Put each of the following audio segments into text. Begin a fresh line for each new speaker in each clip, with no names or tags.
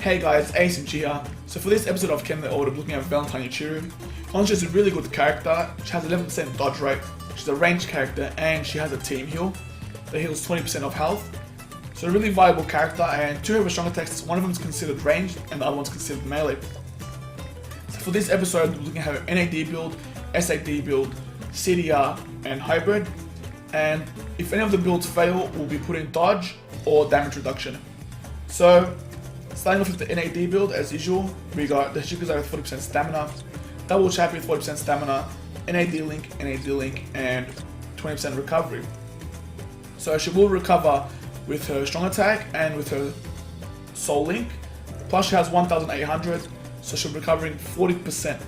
Hey guys, ASMG here. So for this episode of Ken the Order, looking at Valentine Yachiru. Honestly, she's a really good character. She has 11% dodge rate, she's a ranged character, and she has a team heal that heals 20% of health. So a really viable character, and two of her strong attacks, one of them is considered ranged and the other one's considered melee. So for this episode, we're looking at her NAD build, SAD build, CDR, and hybrid. And if any of the builds fail, we'll be putting dodge or damage reduction. So starting off with the NAD build, as usual, we got the Shikuza with 40% stamina, double Chappy with 40% stamina, NAD link, and 20% recovery. So she will recover with her strong attack and with her soul link. Plus she has 1800, so she'll be recovering 40%.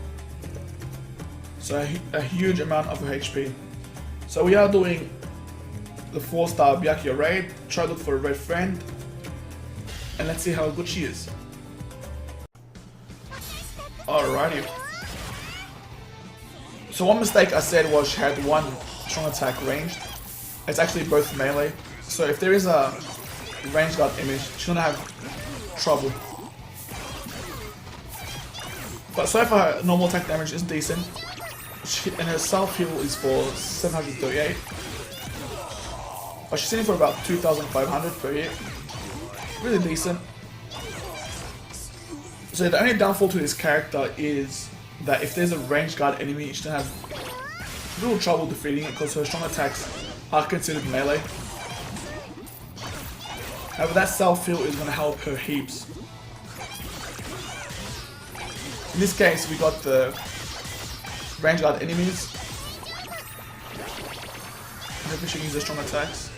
So a huge amount of her HP. So we are doing the 4-star Byakuya raid, try to look for a red friend, and let's see how good she is. Alrighty. So one mistake I said was she had one strong attack ranged. It's actually both melee. So if there is a ranged guard image, she's gonna have trouble. But so far her normal attack damage is decent. And her self heal is for 738. But she's sitting for about 2500 per hit. Really decent. So the only downfall to this character is that if there's a ranged guard enemy, she's gonna have little trouble defeating it because her strong attacks are considered melee. However, that self heal is gonna help her heaps. In this case, we got the ranged guard enemies. Hopefully she can use her strong attacks.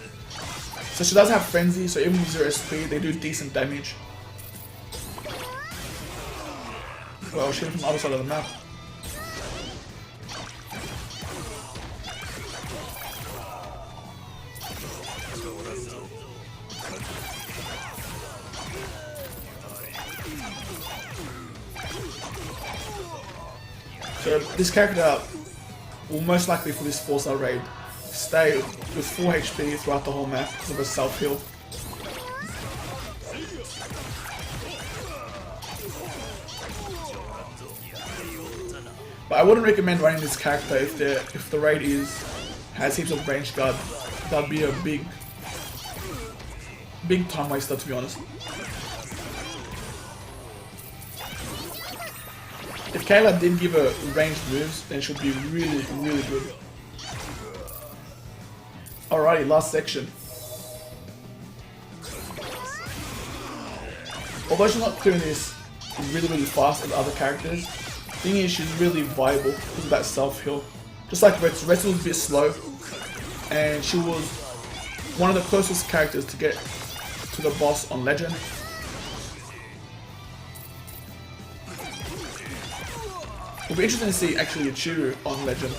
So she does have frenzy, so even with 0 SP, they do decent damage. Well, she's from the other side of the map. So this character will most likely for this 4-star raid stay with full HP throughout the whole map because of her self heal. But I wouldn't recommend running this character if the raid has heaps of ranged guard. That'd be a big time waster, to be honest. If Kayla did give her ranged moves, then she'll be really, really good. Alrighty, last section. Although she's not doing this really fast as other characters, the thing is she's really viable because of that self-heal. Just like Retsu. Retsu was a bit slow, and she was one of the closest characters to get to the boss on Legend. It'll be interesting to see actually Yachiru on Legend.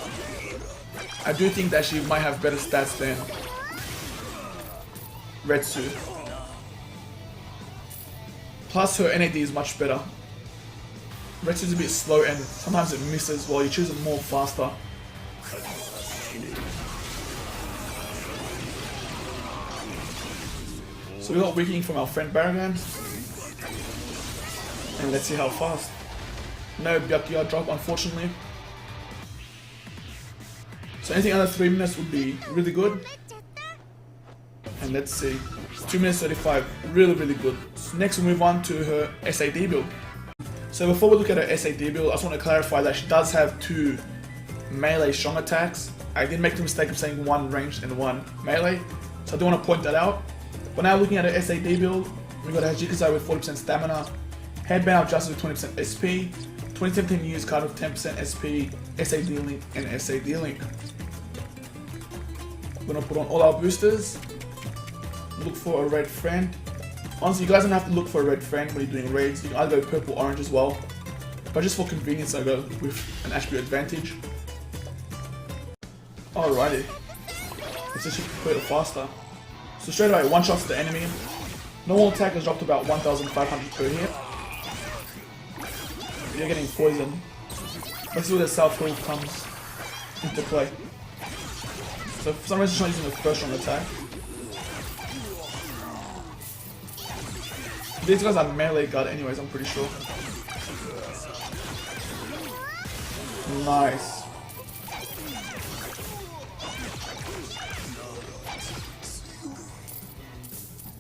I do think that she might have better stats than Retsu. Plus her NAD is much better. Retsu's a bit slow and sometimes it misses while Yachiru's more faster. So we got weakening from our friend Baragan. And let's see how fast. No Byakuya drop, unfortunately. So anything under 3 minutes would be really good. And let's see. 2 minutes 35, really good. So next we move on to her SAD build. So before we look at her SAD build, I just want to clarify that she does have 2 melee strong attacks. I did make the mistake of saying 1 ranged and 1 melee. So I do want to point that out. But now looking at her SAD build, we got a Hajikazai with 40% stamina, Headband of Justice with 20% SP, 2017 use card with 10% SP, SAD link, and SAD link. We're gonna put on all our boosters, look for a red friend. Honestly, you guys don't have to look for a red friend when you're doing raids. You can either go purple, orange as well. But just for convenience, I go with an attribute advantage. Alrighty. Let's just complete it faster. So straight away, one shot to the enemy. Normal attack has dropped about 1500 per hit. You're getting poisoned. Let's see where the self heal comes into play. So for some reason she's not using the first round attack. These guys are melee guard anyways, I'm pretty sure. Nice.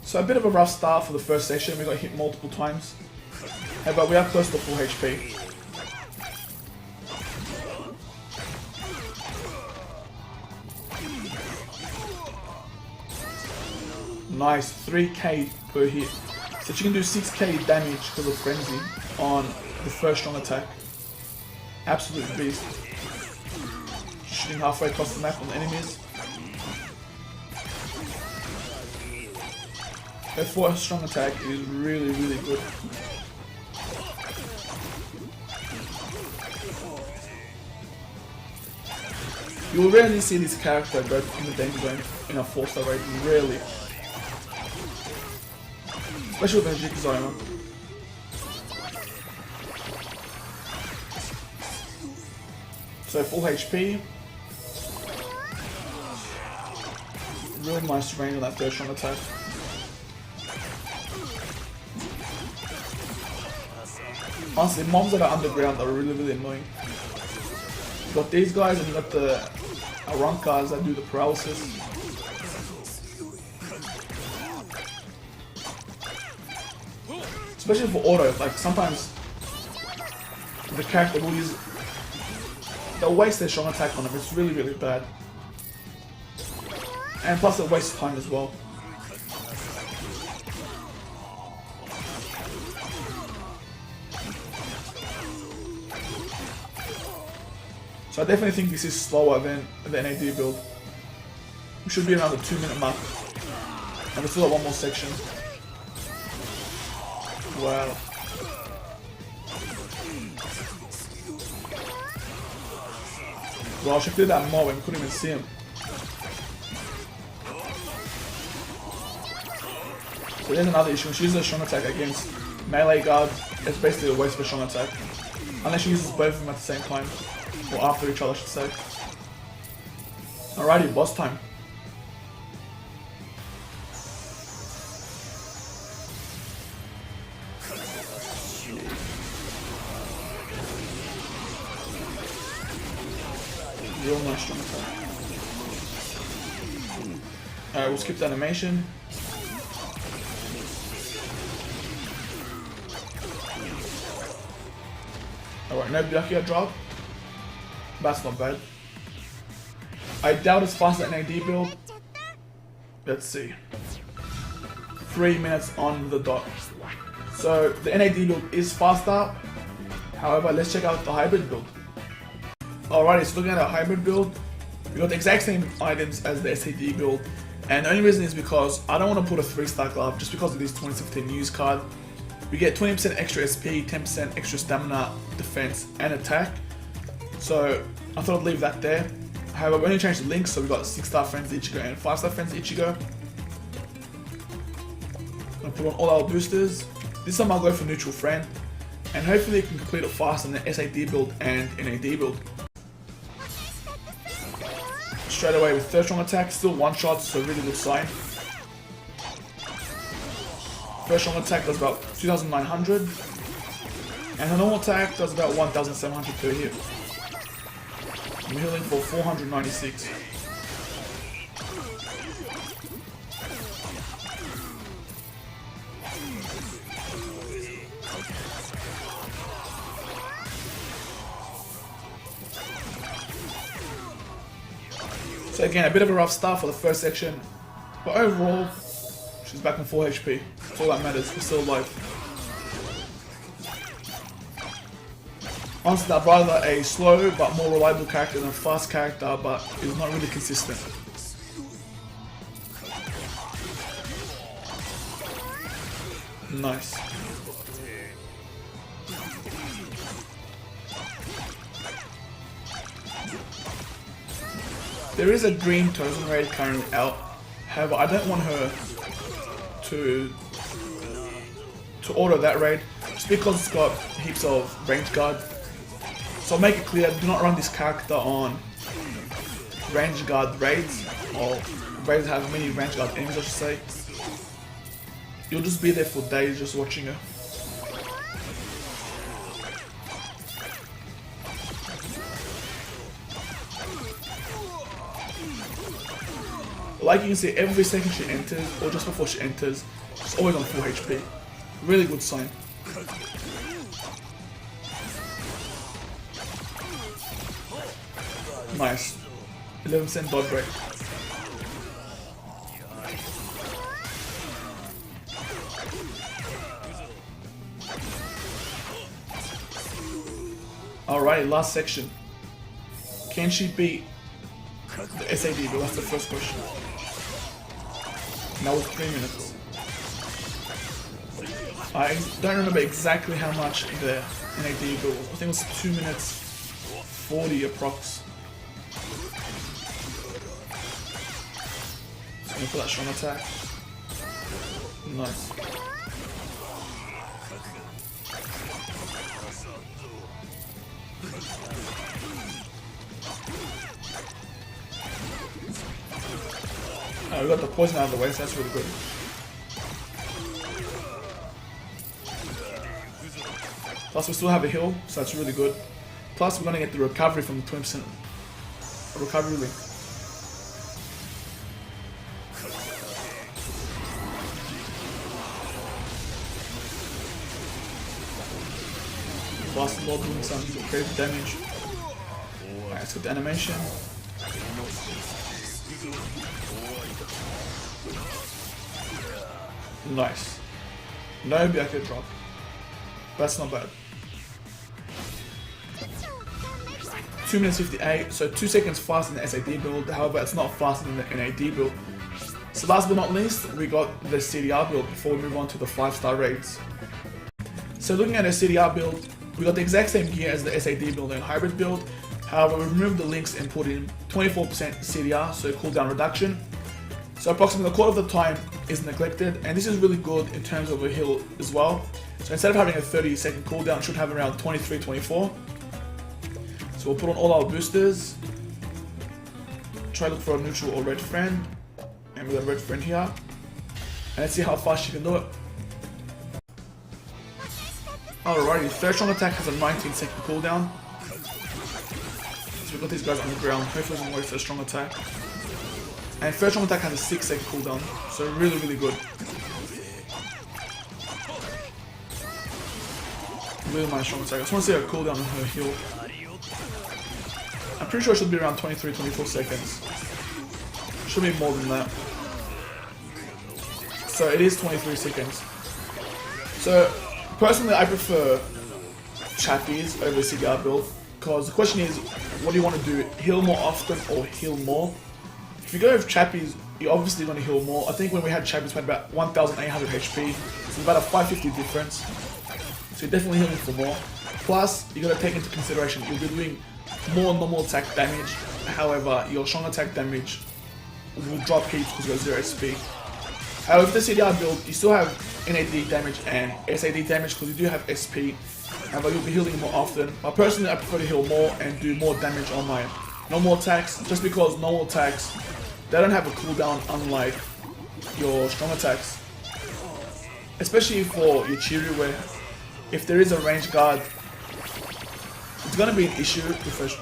So a bit of a rough start for the first section. We got hit multiple times. Hey, but we are close to full HP. Nice, 3k per hit. So she can do 6k damage because of Frenzy on the first strong attack. Absolute beast. Shooting halfway across the map on the enemies. Her first strong attack is really, really good. You will rarely see this character go in the danger zone in a 4-star rating, rarely. Especially with a Yachiru. So full HP. Real nice range on that first strong attack. Honestly, mobs that are underground are really, really annoying. You got these guys and you got the Arankas that do the paralysis. Especially for auto, like sometimes the character will use, they'll waste their strong attack on them, it's really, really bad. And plus it wastes time as well. So I definitely think this is slower than the NAD build. We should be around the 2-minute mark. And we still have one more section. Wow. Wow, she did that mob and we couldn't even see him. So there's another issue. When she uses a strong attack against melee guard, it's basically a waste of a strong attack. Unless she uses both of them at the same time. Or after each other, I should say. Alrighty, boss time. Real nice strong attack. Alright, we'll skip the animation. Alright, no Byakuya drop. That's not bad. I doubt it's faster than NAD build. Let's see. 3 minutes on the dot. So the NAD build is faster. However, let's check out the hybrid build. Alrighty, so looking at a hybrid build, we got the exact same items as the SAD build. And the only reason is because I don't want to put a 3-star glove just because of this 2017 news card. We get 20% extra SP, 10% extra stamina, defense, and attack. So I thought I'd leave that there. However, we only changed the links, so we got 6-star friends Ichigo and 5-star friends Ichigo. I'm gonna put on all our boosters. This time I'll go for neutral friend, and hopefully you can complete it faster than the SAD build and NAD build. Straight away with third strong attack, still one shot, so really good sign. First strong attack does about 2,900, and her normal attack does about 1,700 per hit. I'm healing for 496. So again, a bit of a rough start for the first section, but overall, she's back on full HP. That's all that matters, we're still alive. Honestly, I'd rather a slow but more reliable character than a fast character but is not really consistent. Nice. There is a green Tozen raid currently out, however I don't want her to auto that raid just because it's got heaps of range guard. So I'll make it clear, do not run this character on range guard raids, or raids that have many range guard enemies I should say. you'll just be there for days just watching her. Like you can see, every second she enters, or just before she enters, she's always on full HP. Really good sign. Nice. 11% dodge rate. Alright, last section. Can she beat the SAD? But that's the first question. Now with 3 minutes. I don't remember exactly how much the NAD build was. I think it was 2 minutes 40 approx. So I'm gonna put that strong attack. Nice. We got the poison out of the way, so that's really good. Plus we still have a heal, so that's really good. Plus we're gonna get the recovery from the 20% recovery link. Blast Lord doing some crazy damage. Alright, let's get the animation. Nice. No Byaku drop. That's not bad. 2 minutes 58, so 2 seconds faster than the SAD build, however it's not faster than the NAD build. So last but not least, we got the CDR build before we move on to the 5-star raids. So looking at a CDR build, we got the exact same gear as the SAD build and hybrid build, however we removed the links and put in 24% CDR, so cooldown reduction. So approximately a quarter of the time is neglected, and this is really good in terms of a heal as well. So instead of having a 30-second cooldown, it should have around 23-24. So we'll put on all our boosters, try to look for a neutral or red friend, and we got a red friend here, and let's see how fast she can do it. Alrighty, third strong attack has a 19-second cooldown. So we've got these guys on the ground, hopefully it doesn't waste their strong attack. And first strong attack has a 6-second cooldown, so really, really good. Really nice strong attack. I just want to see her cooldown on her heal. I'm pretty sure it should be around 23-24 seconds. Should be more than that. So it is 23 seconds. So personally I prefer Chappies over CDR build, because the question is, what do you want to do? Heal more often or heal more? If you go with Chappies, you're obviously going to heal more. I think when we had Chappies we had about 1800 HP, so about a 550 difference. So you're definitely healing for more. Plus, you got to take into consideration you'll be doing more normal attack damage, however your strong attack damage will drop heaps because you got 0 SP. However, with the CDR build, you still have NAD damage and SAD damage because you do have SP, however you'll be healing more often. But personally I prefer to heal more and do more damage on my normal attacks, just because normal attacks, they don't have a cooldown unlike your strong attacks. Especially for Yachiru, where if there is a range guard, it's going to be an issue because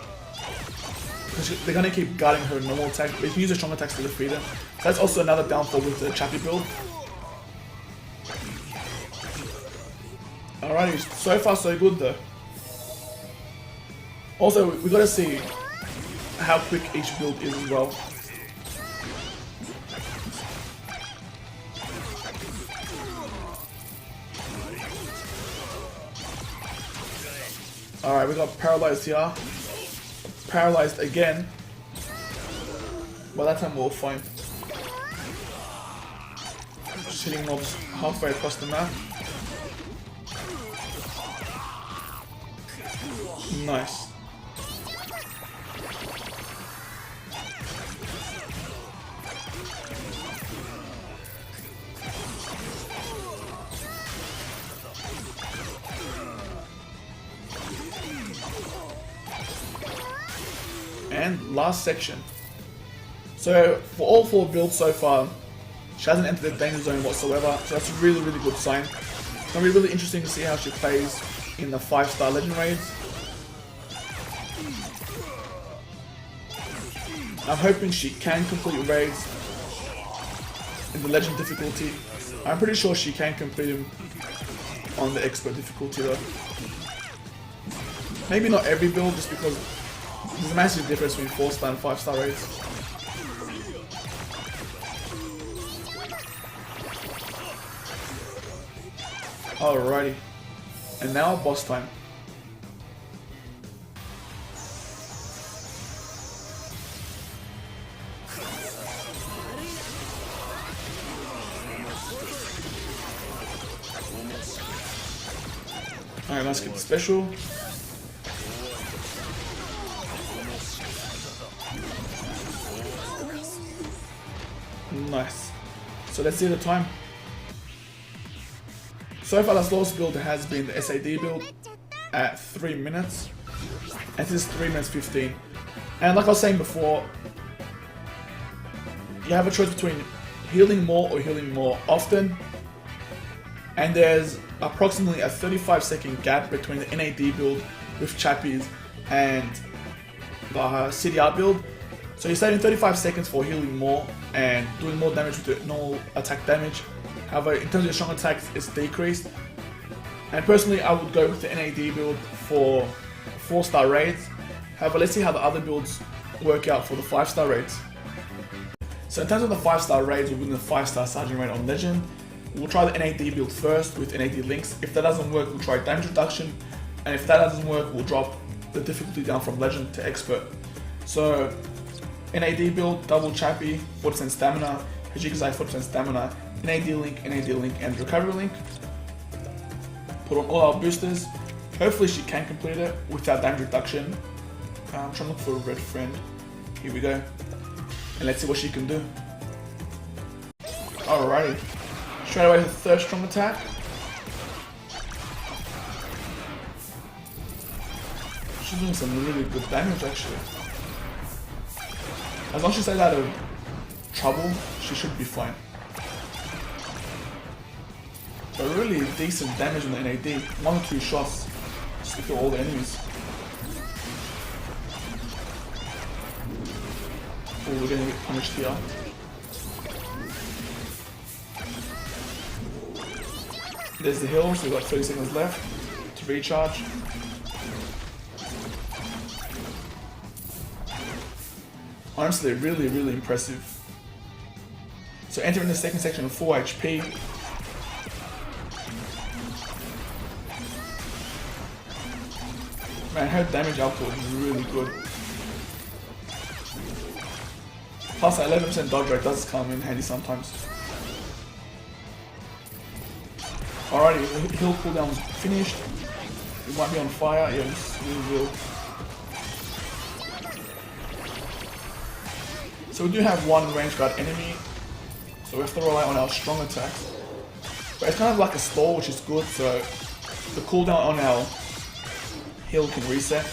they're going to keep guarding her normal attack, but you can use her strong attacks to defeat them. So that's also another downfall with the Chappie build. Alrighty, so far so good though. Also, we got to see how quick each build is as well. Alright, we got paralyzed here. Paralyzed again. But that time we'll fine. Just hitting mobs halfway across the map. Nice. And last section. So for all 4 builds so far, She hasn't entered the danger zone whatsoever, so that's a really good sign. It's going to be really interesting to see how she plays in the 5-star legend raids. I'm hoping she can complete raids in the legend difficulty. I'm pretty sure she can complete them on the expert difficulty though. Maybe not every build, just because there's a massive difference between 4-star and 5-star raids. Alrighty, and now boss time. Alright, let's get the special. Nice. So let's see the time. So far the slowest build has been the SAD build at 3 minutes. And this is 3 minutes 15. And like I was saying before, you have a choice between healing more or healing more often. And there's approximately a 35-second gap between the NAD build with Chappies and the CDR build. So you're saving 35 seconds for healing more and doing more damage with the normal attack damage. However, in terms of your strong attacks, it's decreased. And personally, I would go with the NAD build for 4-star raids. However, let's see how the other builds work out for the 5-star raids. So in terms of the 5-star raids, we're doing the 5-star Sergeant raid on Legend. We'll try the NAD build first with NAD links. If that doesn't work, we'll try damage reduction. And if that doesn't work, we'll drop the difficulty down from Legend to Expert. So, NAD build, double Chappie, 40% stamina, Hijikazai 40% stamina, NAD link, and recovery link. Put on all our boosters. Hopefully she can complete it without damage reduction. I'm trying to look for a red friend. Here we go. And let's see what she can do. Alrighty. Straight away her third strong attack. She's doing some really good damage actually. As long as she stays out of trouble, she should be fine. But really decent damage on the NAD. 1 or 2 shots just to kill all the enemies. Oh, we're gonna get punished here. There's the heal, so we've got 30 seconds left to recharge. Honestly, really impressive. So entering the second section of 4 HP. Man, her damage output is really good. Plus, 11% dodge rate does come in handy sometimes. Alrighty, the heal cooldown's finished. It might be on fire. Yes, we will. So we do have one range guard enemy, so we have to rely on our strong attacks. But it's kind of like a stall, which is good, so the cooldown on our heal can reset.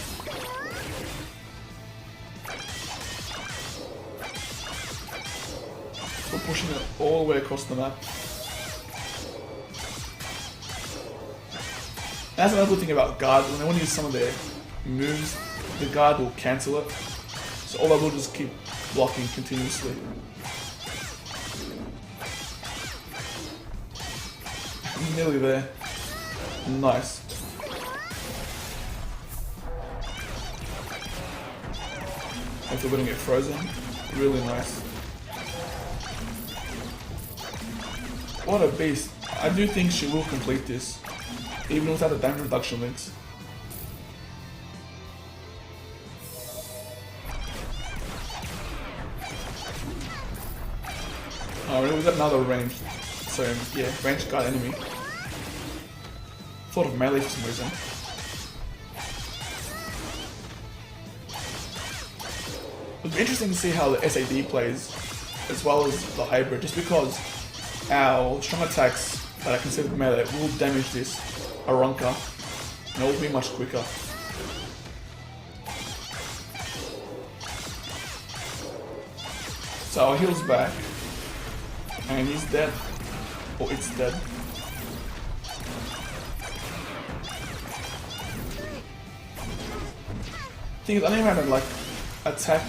We're pushing it all the way across the map. That's another good thing about guard. When they want to use some of their moves, the guard will cancel it. So all I will just keep blocking continuously. Nearly there. Nice. Hopefully we're gonna get frozen. Really nice. What a beast. I do think she will complete this, even without the damage reduction links. Alright, we've got another range. So, yeah, range guard enemy. Thought of melee for some reason. It'll be interesting to see how the SAD plays, as well as the hybrid, just because our strong attacks that are considered melee will damage this Aronka, and it will be much quicker. So our heal's back. And he's dead. Or it's dead. Thing is, I don't even have like attack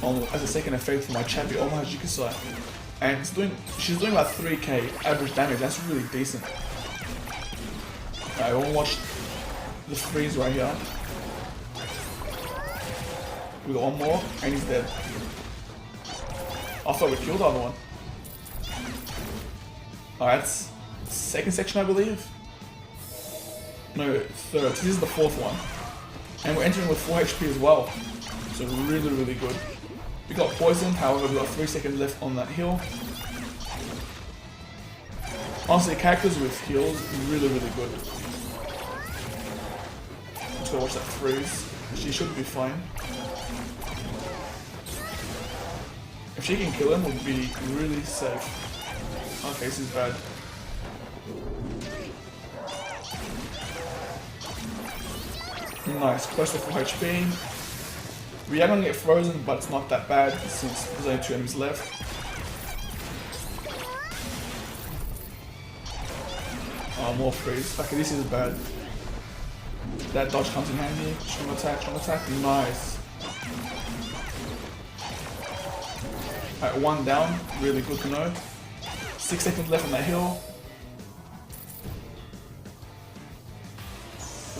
on as a second effect for my champion or my Jikisai. And she's doing like 3k average damage. That's really decent. Alright, we'll watch the freeze right here. We got one more, and he's dead. I thought we killed the other one. Alright, that's second section, I believe. No, third. This is the fourth one. And we're entering with 4 HP as well. So really, really good. We got poisoned, however, we got 3 seconds left on that heal. Honestly, characters with heals, really, really good. Just gotta watch that freeze. She should be fine. If she can kill him, we'll be really safe. Okay, this is bad. Nice, close to full HP. We are gonna get frozen, but it's not that bad since there's only 2 enemies left. Oh, more freeze. Okay, this is bad. That dodge comes in handy. Strong attack, nice. Alright, 1 down, really good to know. 6 seconds left on that hill.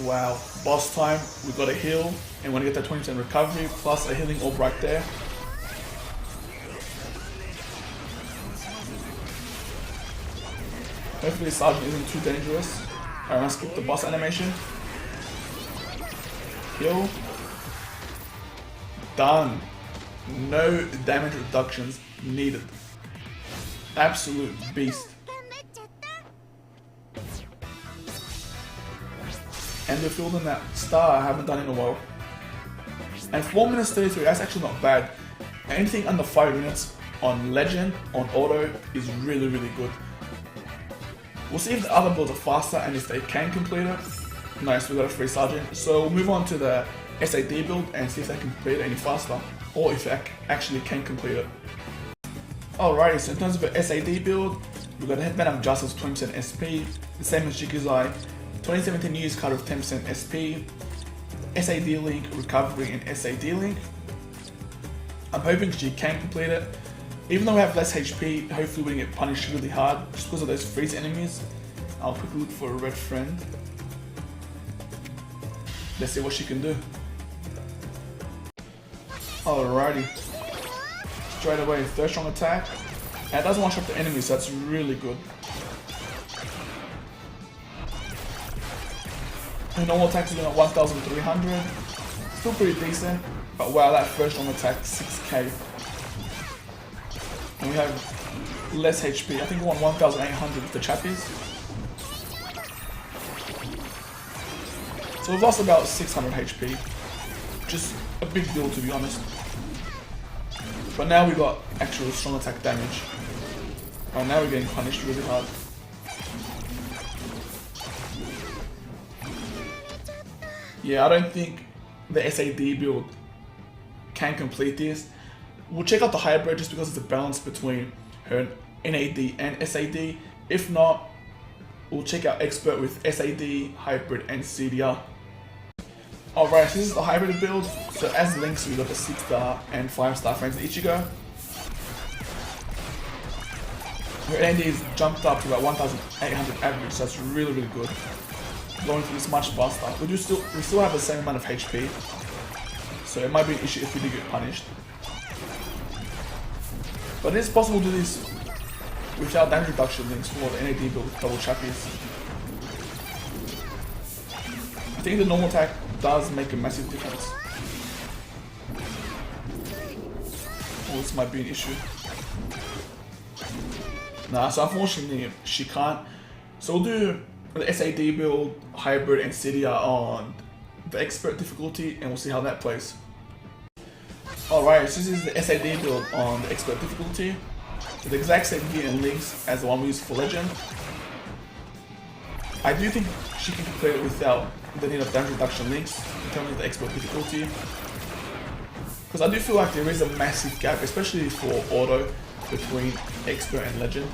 Wow, boss time, we got a heal, and we're gonna get that 20% recovery, plus a healing orb right there. Hopefully Sergeant isn't too dangerous. I'm gonna skip the boss animation. Heal. Done. No damage reductions needed. Absolute beast. And we're filled in that star I haven't done in a while. And 4 minutes 33, that's actually not bad. Anything under 5 minutes on Legend, on Auto, is really, really good. We'll see if the other builds are faster and if they can complete it. Nice, we got a free Sergeant. So we'll move on to the SAD build and see if they can complete it any faster. Or if they actually can complete it. Alrighty, so in terms of the SAD build, we've got a Headband of Justice 20% SP, the same as Jikuzai, 2017 use card with 10% SP, SAD Link, Recovery, and SAD Link. I'm hoping she can complete it. Even though we have less HP, hopefully we don't get punished really hard just because of those freeze enemies. I'll quickly look for a red friend. Let's see what she can do. Alrighty. Straight away, third strong attack. And it doesn't one shot the enemies, so that's really good. Her normal attack is doing at 1,300. Still pretty decent, but wow, that first strong attack, 6k. And we have less HP. I think we want 1,800 with the chappies. So we've lost about 600 HP. Just a big deal, to be honest. But now we got actual strong attack damage. And now we're getting punished really hard. Yeah, I don't think the SAD build can complete this. We'll check out the hybrid just because it's a balance between her NAD and SAD. If not, we'll check out expert with SAD, hybrid, and CDR. Alright, so this is the hybrid build. So as links, we got the 6-star and 5-star frames Ichigo. Her NAD is jumped up to about 1,800 average, so that's really, really good. Going through this much faster. We still have the same amount of HP, so it might be an issue if we do get punished. But it is possible to do this without damage reduction links for the NAD build with double chappies. I think the normal attack does make a massive difference. Oh, this might be an issue. Nah, so unfortunately she can't. So we'll do the SAD build, hybrid, and CDR on the expert difficulty, and we'll see how that plays. Alright, so this is the SAD build on the expert difficulty. So the exact same gear and links as the one we used for Legend. I do think she can complete it without the need of damage reduction links in terms of the expert difficulty. Because I do feel like there is a massive gap, especially for auto.
between expert and legend.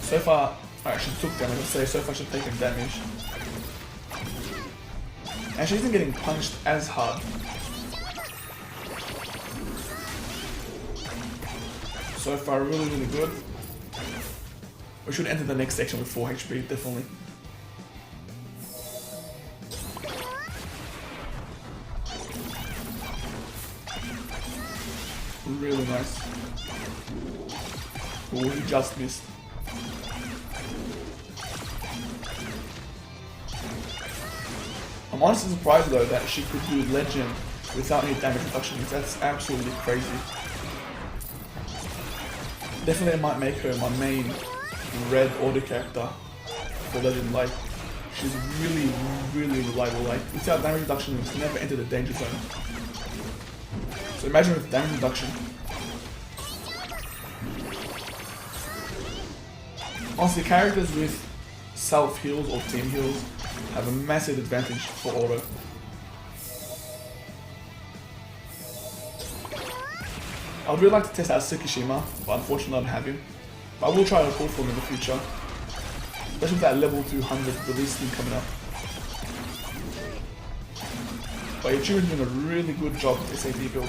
So far, alright, she took damage. Let's say so far she's taken damage. And she isn't getting punched as hard. So far, really, really good. We should enter the next section with 4 HP, definitely. Really nice. Oh, he just missed. I'm honestly surprised though that she could do legend without any damage reduction. That's absolutely crazy. Definitely might make her my main red order character for legend. Like, she's really, really reliable. Like, without damage reduction, it's never entered the danger zone. So imagine with damage reduction. Honestly, characters with self heals or team heals have a massive advantage for auto. I would really like to test out Tsukishima, but unfortunately I don't have him. But I will try to pull for him in the future, especially with that level 200 release thing coming up. But Yachiru is doing a really good job with this AD build.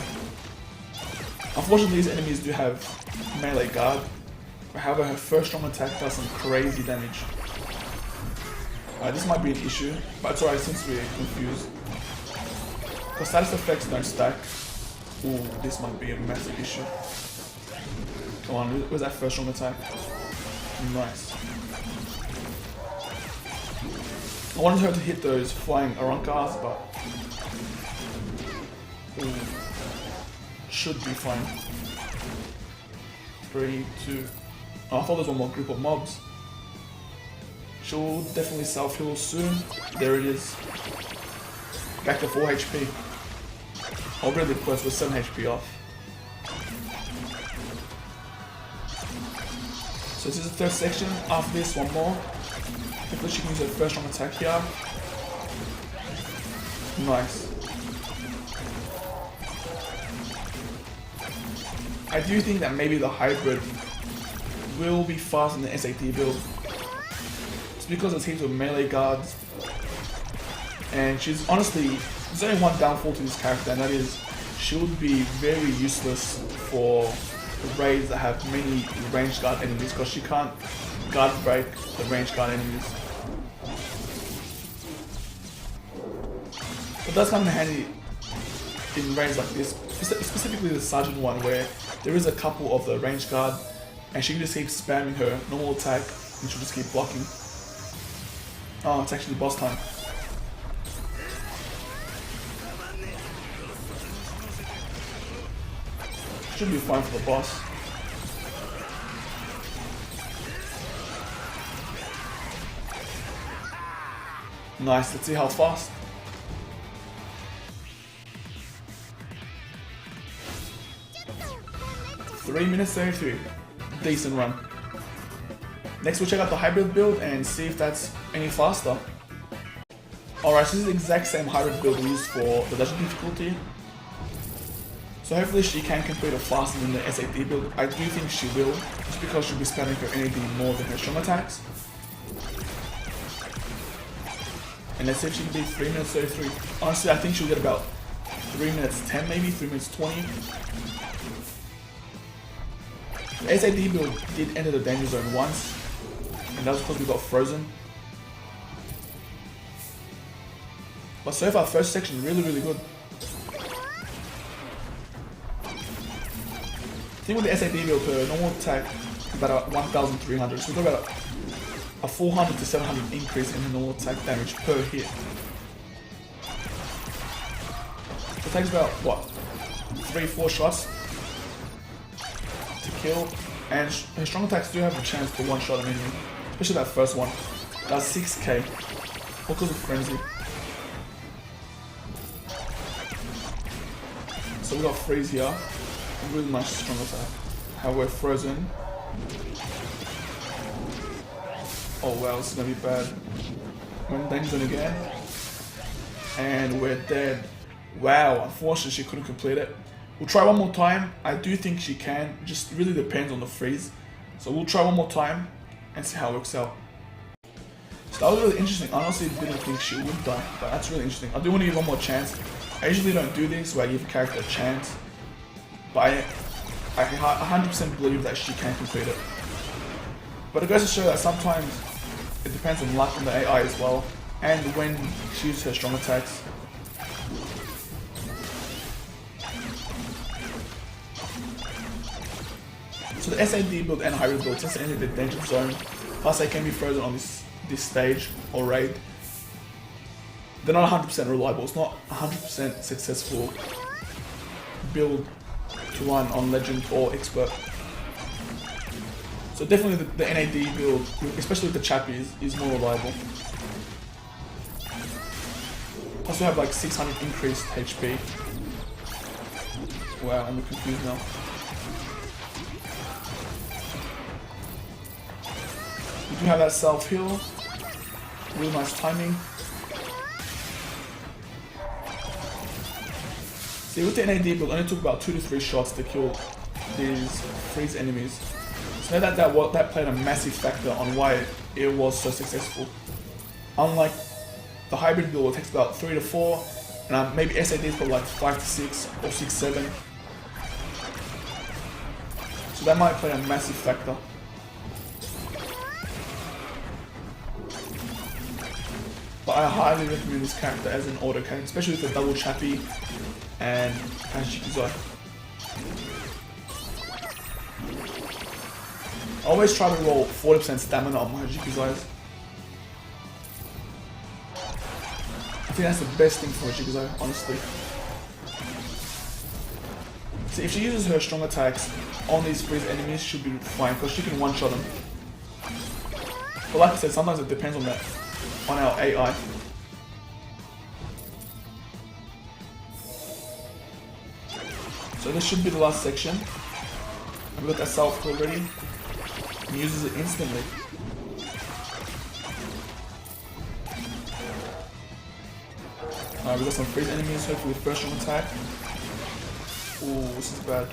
Unfortunately, these enemies do have melee guard. However, her first strong attack does some crazy damage. This might be an issue, but it's alright since we're confused. Because status effects don't stack. Ooh, this might be a massive issue. Come on, where's that first strong attack? Nice. I wanted her to hit those flying Arankas, but ooh, should be fine. 3, 2. Oh, I thought there was one more group of mobs. She'll definitely self-heal soon. There it is. Back to 4 HP. I'll really close with 7 HP off. So this is the third section. After this, one more. Hopefully she can use her first strong attack here. Nice. I do think that maybe the hybrid will be fast in the SAT build. It's because it teams with melee guards. And she's honestly, there's only one downfall to this character, and that is she would be very useless for raids that have many ranged guard enemies, because she can't guard break the ranged guard enemies. It does come in handy in raids like this, specifically the Sergeant one, where there is a couple of the ranged guard and she can just keep spamming her normal attack and she'll just keep blocking. Oh, it's actually boss time. Should be fine for the boss. Nice, let's see how fast. Three minutes 33. Decent run. Next we'll check out the hybrid build and see if that's any faster. Alright, so this is the exact same hybrid build we used for the legend difficulty. So hopefully she can complete it faster than the SAD build. I do think she will, just because she'll be spamming her NAD more than her strong attacks. And let's see if she can beat 3 minutes 33. Honestly, I think she'll get about 3 minutes 10 maybe, 3 minutes 20. The SAD build did enter the danger zone once, and that was because we got frozen. But so far, first section really, really good. The thing with the SAD build, her normal attack is about 1,300, so we've got about a 400 to 700 increase in her normal attack damage per hit. So it takes about, what, 3-4 shots to kill, and her strong attacks do have a chance to one-shot an enemy, especially that first one. That's 6k, all because of Frenzy. So we got Freeze here, really much strong attack. However, we're frozen. Oh wow, this is gonna be bad. We're in danger zone again, and we're dead. Wow, unfortunately she couldn't complete it.
We'll try one more time. I do think she can, it just really depends on the freeze. So we'll try one more time and see how it works out. So that was really interesting. I honestly didn't think she would die, but that's really interesting. I do want to give one more chance. I usually don't do this where I give a character a chance, but I 100% believe that she can complete it. But it goes to show that sometimes it depends on luck on the AI as well, and when she uses her strong attacks. So the SAD build and hybrid build, since they enter the danger zone, plus they can be frozen on this stage or raid, they're not 100% reliable. It's not 100% successful build to run on legend or expert. So definitely the NAD build, especially with the chappies, is more reliable. Plus we have like 600 increased HP. Wow, I'm confused now. We do have that self heal. Really nice timing. See, with the NAD build, it only took about 2 to 3 shots to kill these freeze enemies. So that played a massive factor on why it was so successful. Unlike the hybrid build, it takes about 3 to 4, and maybe SAD is probably like 5 to 6 or 6, 7. So that might play a massive factor. But I highly recommend this character as an auto cannon, especially with the double chappy and Hajikizai. I always try to roll 40% stamina on my Hajikizais. I think that's the best thing for Hajikizai, honestly. See, if she uses her strong attacks on these freeze enemies, she'll be fine because she can one-shot them. But like I said, sometimes it depends on our AI. So this should be the last section. We've got that self already. And uses it instantly. Alright, we got some freeze enemies, hopefully with first strong attack. Ooh, this is bad.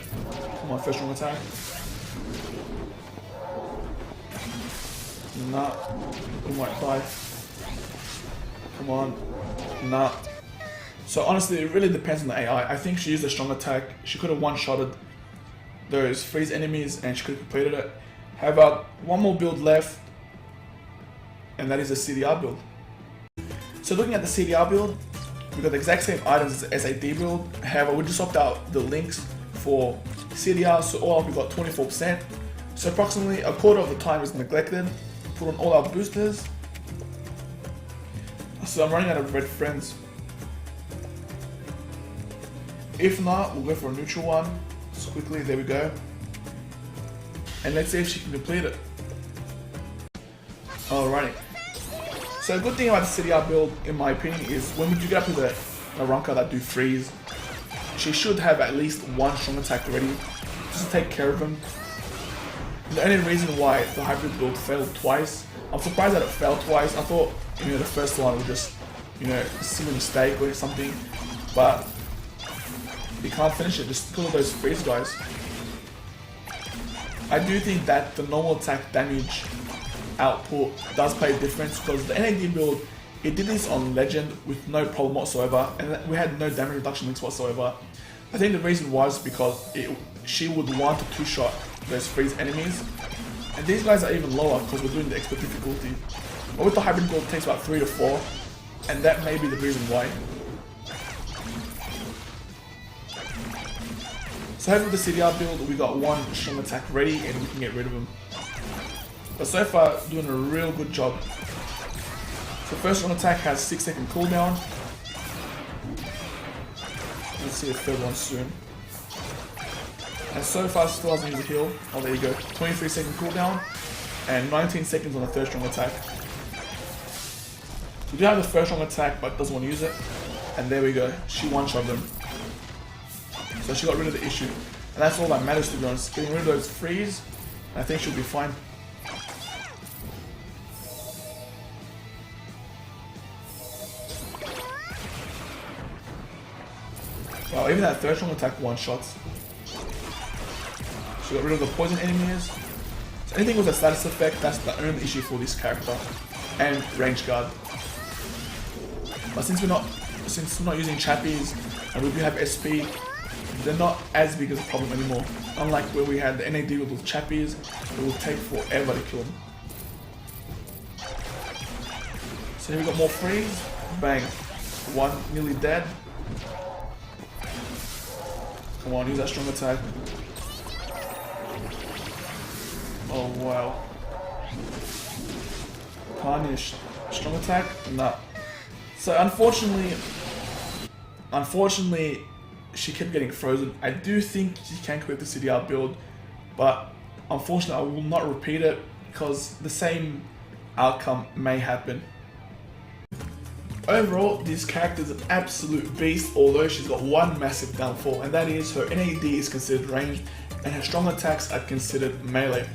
Come on, first strong attack. Nah, we might die. Come on, nah. So honestly, it really depends on the AI. I think she used a strong attack. She could have one-shotted those freeze enemies and she could have completed it. Have one more build left, and that is a CDR build. So looking at the CDR build, we've got the exact same items as the SAD build. However, we just swapped out the links for CDR, so all up we got 24%. So approximately a quarter of the time is neglected. Put on all our boosters. So I'm running out of red friends. If not, we'll go for a neutral one. Just quickly, there we go. And let's see if she can complete it. Alrighty. So a good thing about the CDR build, in my opinion, is when we do get up to the Ranka that do freeze, she should have at least one strong attack ready, just to take care of him. The only reason why the hybrid build failed twice, I'm surprised that it failed twice. I thought, the first one was just, a silly mistake or something, but you can't finish it just because of those freeze guys. I do think that the normal attack damage output does play a difference because the NAD build, it did this on Legend with no problem whatsoever, and we had no damage reduction links whatsoever. I think the reason was because she would 1 to 2 shot those freeze enemies, and these guys are even lower because we're doing the expert difficulty. But with the hybrid build, it takes about 3 to 4, and that may be the reason why. So hopefully with the CDR build, we got one strong attack ready and we can get rid of him. But so far, doing a real good job. So first strong attack has 6-second cooldown. Let's see the third one soon. And so far still doesn't use a heal. Oh, there you go. 23-second cooldown and 19 seconds on the third strong attack. We do have the first strong attack but doesn't want to use it. And there we go. She one-shot them. So she got rid of the issue. And that's all that matters, to be honest. Getting rid of those freeze, I think she'll be fine. Wow, even that third strong attack one-shots. She got rid of the poison enemies. So anything with a status effect, that's the only issue for this character. And range guard. But since we're not using chappies and we do have SP, they're not as big as a problem anymore. Unlike where we had the NAD with those chappies, it will take forever to kill them. So here we got more freeze. Bang. One nearly dead. Come on, use that strong attack. Oh wow. Punished. Strong attack? Nah. So unfortunately, she kept getting frozen. I do think she can quit the CDR build, but unfortunately I will not repeat it because the same outcome may happen. Overall, this character is an absolute beast, although she's got one massive downfall, and that is her NAD is considered ranged and her strong attacks are considered melee.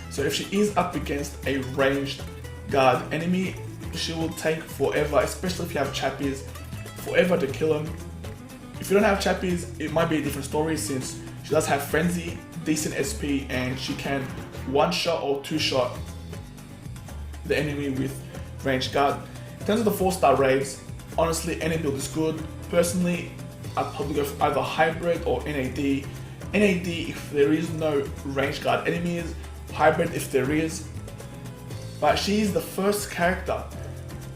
So if she is up against a ranged guard enemy, she will take forever, especially if you have chappies, forever to kill him. If you don't have chappies, it might be a different story since she does have frenzy, decent SP, and she can one-shot or two-shot the enemy with ranged guard. In terms of the 4-star raids, honestly, any build is good. Personally, I'd probably go for either hybrid or NAD. NAD if there is no range guard enemies, hybrid if there is. But she is the first character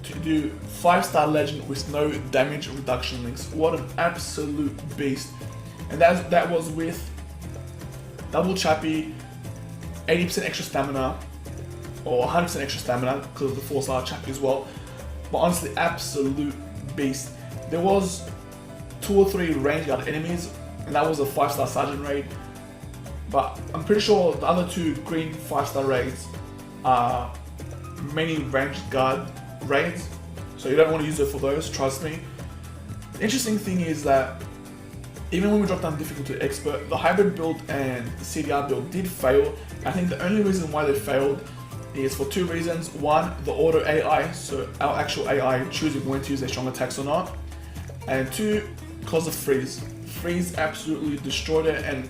to do 5-star legend with no damage reduction links. What an absolute beast. And that was with double chappy, 80% extra stamina, or 100% extra stamina because of the 4-star chappy as well. But honestly, absolute beast. There was 2 or 3 range guard enemies, and that was a 5-star sergeant raid. But I'm pretty sure the other 2 green 5-star raids are many ranged guard raids, so you don't want to use it for those, trust me. The interesting thing is that even when we dropped down difficulty to expert, the hybrid build and the CDR build did fail. I think the only reason why they failed is for 2 reasons. One, the auto AI, so our actual AI choosing when to use their strong attacks or not. And 2, because of freeze. Freeze absolutely destroyed it, and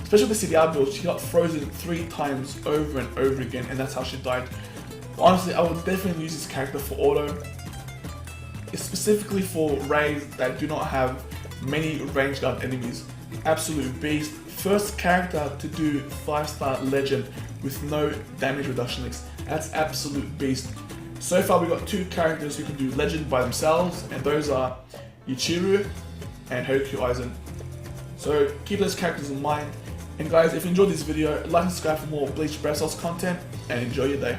especially with the CDR build, she got frozen 3 times over and over again, and that's how she died. But honestly, I would definitely use this character for auto. It's specifically for raids that do not have many range guard enemies. Absolute beast. First character to do 5-star legend with no damage reduction links. That's absolute beast. So far we got 2 characters who can do legend by themselves, and those are Yachiru and Hokuaizen. So keep those characters in mind. And guys, if you enjoyed this video, like and subscribe for more Bleach Breath Sauce content, and enjoy your day.